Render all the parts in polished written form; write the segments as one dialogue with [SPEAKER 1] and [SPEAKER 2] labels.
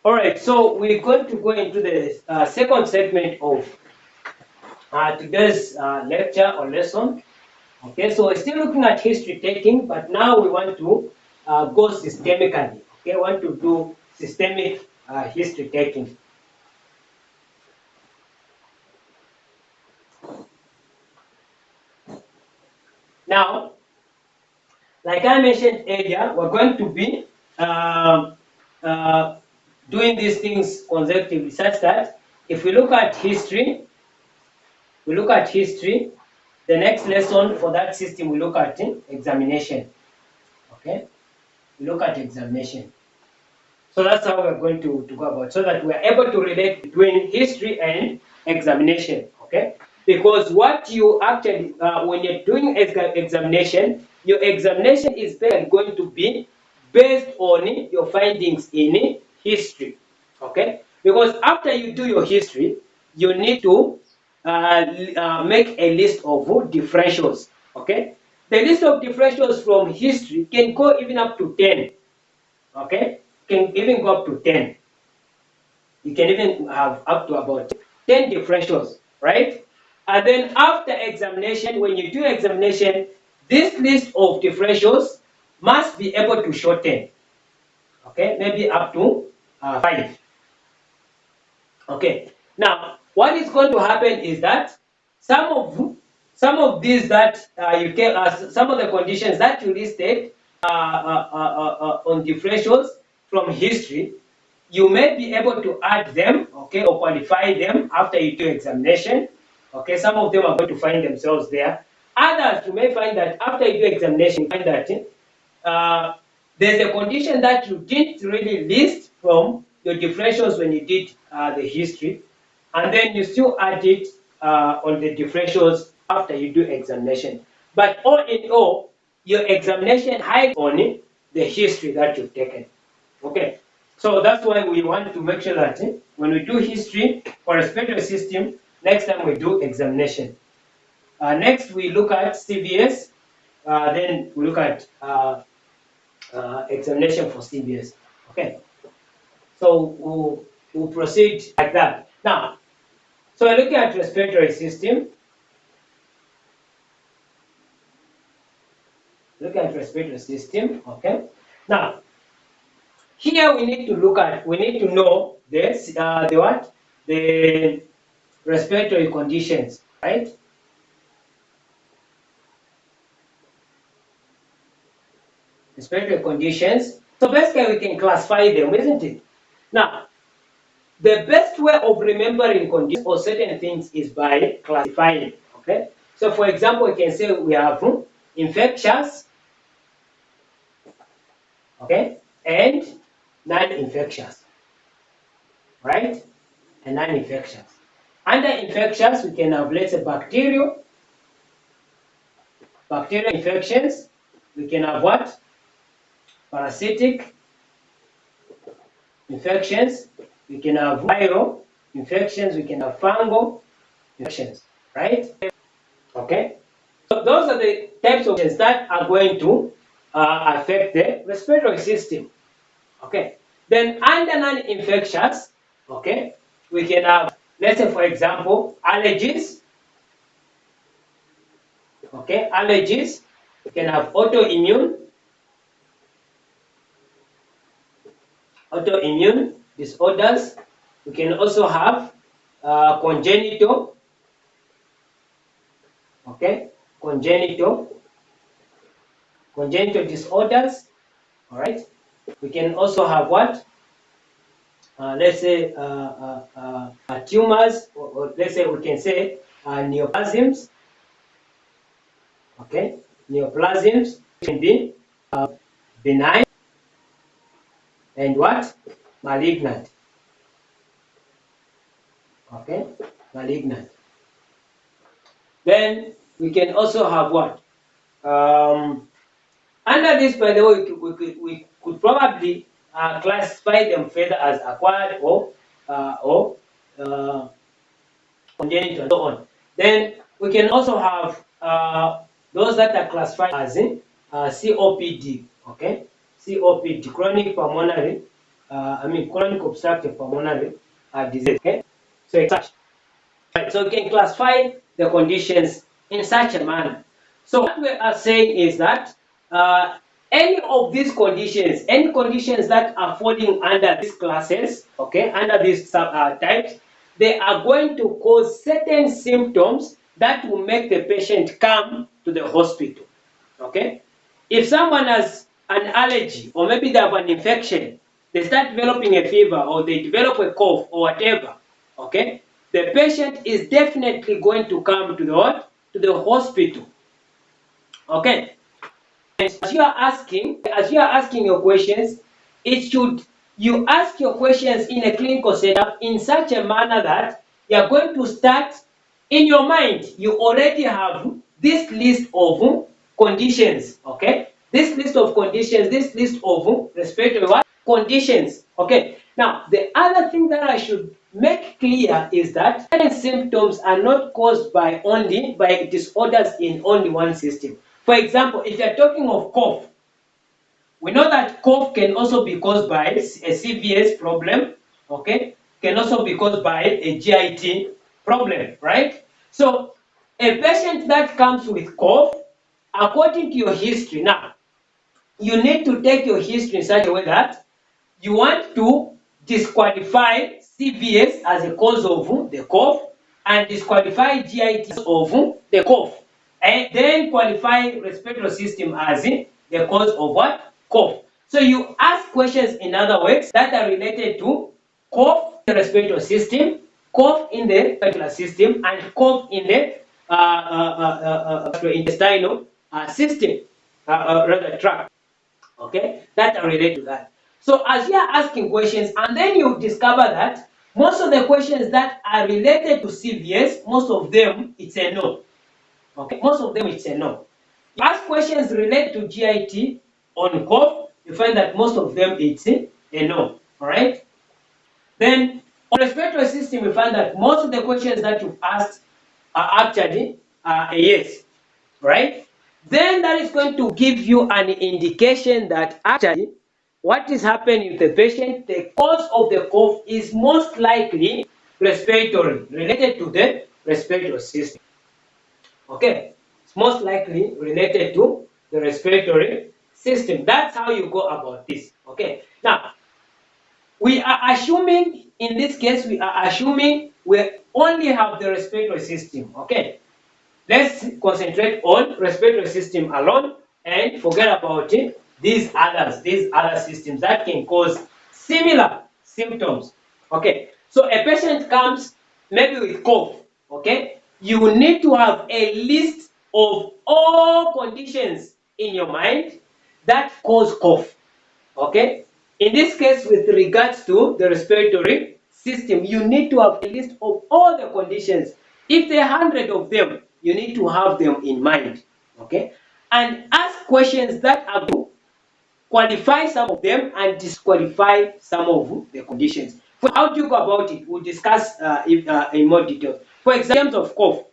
[SPEAKER 1] All right, so we're going to go into the second segment of today's lecture or lesson. Okay, so we're still looking at history taking, but now we want to go systemically. Okay, want to do systemic history taking. Now, like I mentioned earlier, we're going to be um, uh, doing these things consecutively, such that if we look at history, the next lesson for that system we look at examination. Okay, we look at examination. So that's how we're going to go about, so that we're able to relate between history and examination. Okay, because what you actually when you're doing examination, your examination is basically going to be based on your findings in history. Okay, because after you do your history, you need to make a list of differentials. Okay, the list of differentials from history can go even up to 10. Okay, can even go up to 10. You can even have up to about 10 differentials, right? And then after examination, when you do examination, this list of differentials must be able to shorten. Okay, maybe up to 5. Okay, now what is going to happen is that some of some of these that you can some of the conditions that you listed on differentials from history, you may be able to add them, okay, or qualify them after you do examination. Okay, some of them are going to find themselves there. Others, you may find that after you do examination, you find that there's a condition that you didn't really list from your differentials when you did the history, and then you still add it on the differentials after you do examination. But all in all, your examination hides on the history that you've taken. Okay, so that's why we want to make sure that when we do history for respiratory system, next time we do examination. Next, we look at CVS, then we look at examination for CVS. Okay, so we'll proceed like that. Now, so we're looking at respiratory system. Look at respiratory system. Okay, now here we need to look at, we need to know this, the what? The respiratory conditions, right? Respiratory conditions. So basically we can classify them, isn't it? Now, the best way of remembering conditions or certain things is by classifying, okay? So for example, we can say we have infectious, okay, and non-infectious, right? And non-infectious. Under infectious, we can have, let's say, bacterial infections. We can have what? Parasitic infections. We can have viral infections. We can have fungal infections, right? Okay. So those are the types of infections that are going to affect the respiratory system. Okay. Then under non-infectious, okay, we can have, let's say for example, allergies. Okay, allergies. We can have autoimmune disorders. We can also have congenital, okay, congenital disorders. All right. We can also have what? Let's say tumors, or let's say we can say neoplasms. Okay, neoplasms can be benign and what? Malignant. Okay, malignant. Then we can also have what? Under this, by the way, we could probably classify them further as acquired or congenital and so on. Then we can also have those that are classified as COPD, okay? COPD, chronic pulmonary chronic obstructive pulmonary disease. Okay, so it's such. Right, so you can classify the conditions in such a manner. So what we are saying is that any of these conditions, any conditions that are falling under these classes, okay, under these types, they are going to cause certain symptoms that will make the patient come to the hospital. Okay, if someone has an allergy or maybe they have an infection, they start developing a fever or they develop a cough or whatever, okay, the patient is definitely going to come to the what? To the hospital. Okay. As you are asking your questions, it should you ask your questions in a clinical setup in such a manner that you are going to start in your mind. You already have this list of conditions. Okay, this list of conditions, this list of respiratory what? Conditions. Okay. Now the other thing that I should make clear is that certain symptoms are not caused by disorders in only one system. For example, if you're talking of cough, we know that cough can also be caused by a CVS problem, okay? Can also be caused by a GIT problem, right? So a patient that comes with cough, according to your history, now you need to take your history in such a way that you want to disqualify CVS as a cause of the cough and disqualify GIT of the cough, and then qualify respiratory system as the cause of what? Cough. So you ask questions in other words that are related to cough in the respiratory system, cough in the respiratory system, and cough in the intestinal system, rather tract. Okay, that are related to that. So as you are asking questions and then you discover that most of the questions that are related to CVS, most of them it's a no. Okay, most of them it's a no. You ask questions related to GIT on cough, you find that most of them it's a no. All right. Then on respiratory system, you find that most of the questions that you've asked are actually a yes, right? Then that is going to give you an indication that actually what is happening with the patient, the cause of the cough is most likely respiratory, related to the respiratory system. Okay, it's most likely related to the respiratory system. That's how you go about this. Okay, now we are assuming, in this case, we are assuming we only have the respiratory system. Okay, let's concentrate on respiratory system alone and forget about it. These other systems that can cause similar symptoms. Okay, so a patient comes maybe with cough. Okay, you need to have a list of all conditions in your mind that cause cough. Okay, in this case, with regards to the respiratory system, you need to have a list of all the conditions. If there are 100 of them, you need to have them in mind. Okay, and ask questions that are going to qualify some of them and disqualify some of the conditions. How do you go about it? We'll discuss in more detail. For example, of cough,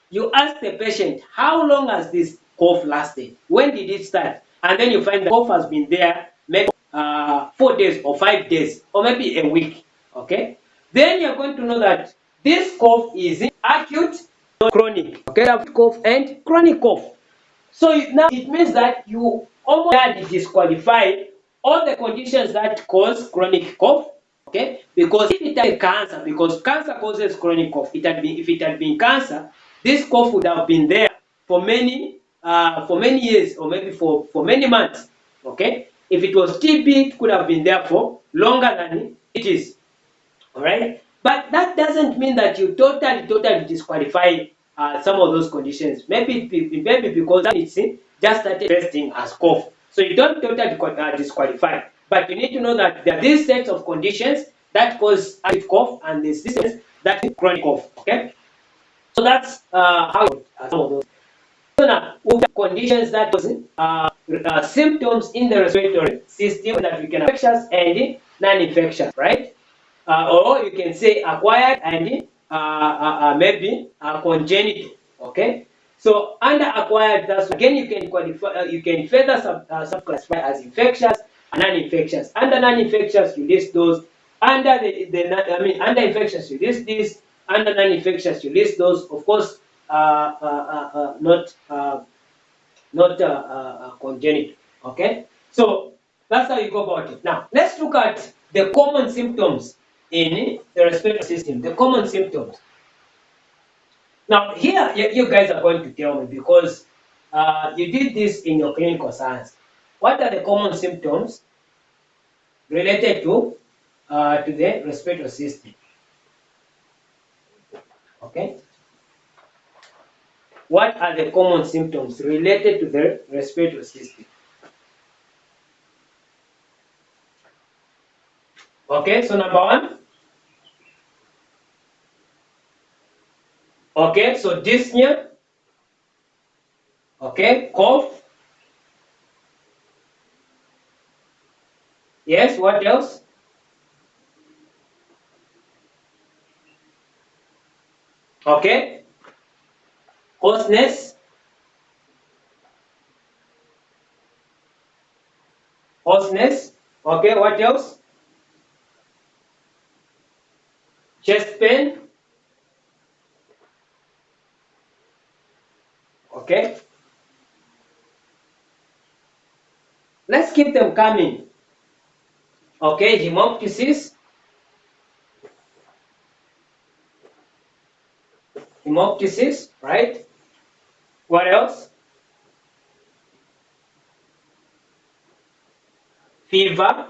[SPEAKER 1] you ask the patient, how long has this cough lasted? When did it start? And then you find the cough has been there maybe 4 days or 5 days or maybe a week. Okay? Then you're going to know that this cough is acute, not chronic. Okay? Acute cough and chronic cough. So now it means that you almost disqualify all the conditions that cause chronic cough. Okay, because if it had cancer, because cancer causes chronic cough, if it had been cancer, this cough would have been there for many years or maybe for many months. Okay, if it was TB, it could have been there for longer than it is. All right, but that doesn't mean that you totally disqualify some of those conditions. Maybe because it's just started testing as cough, so you don't totally disqualify. But you need to know that there are these sets of conditions that cause acute cough and these systems that is chronic cough. Okay, so that's how some of those. So now we have conditions that cause symptoms in the respiratory system that we can infectious and non-infectious, right? Or you can say acquired and maybe congenital. Okay, so under acquired, that's again you can qualify, you can further subclassify as infectious non-infectious. Under non-infectious, you list those. Under under infectious, you list this. Under non-infectious, you list those. Of course, not congenital. Okay, so that's how you go about it. Now let's look at the common symptoms in the respiratory system. The common symptoms. Now here, you guys are going to tell me, because you did this in your clinical science. What are the common symptoms related to the respiratory system? Okay. What are the common symptoms related to the respiratory system? Okay, so number one. Okay, so dyspnea. Okay, cough. Yes, what else? Okay, hoarseness. Hoarseness. Okay, what else? Chest pain. Okay, let's keep them coming. Okay, hemoptysis. Hemoptysis, right? What else? Fever.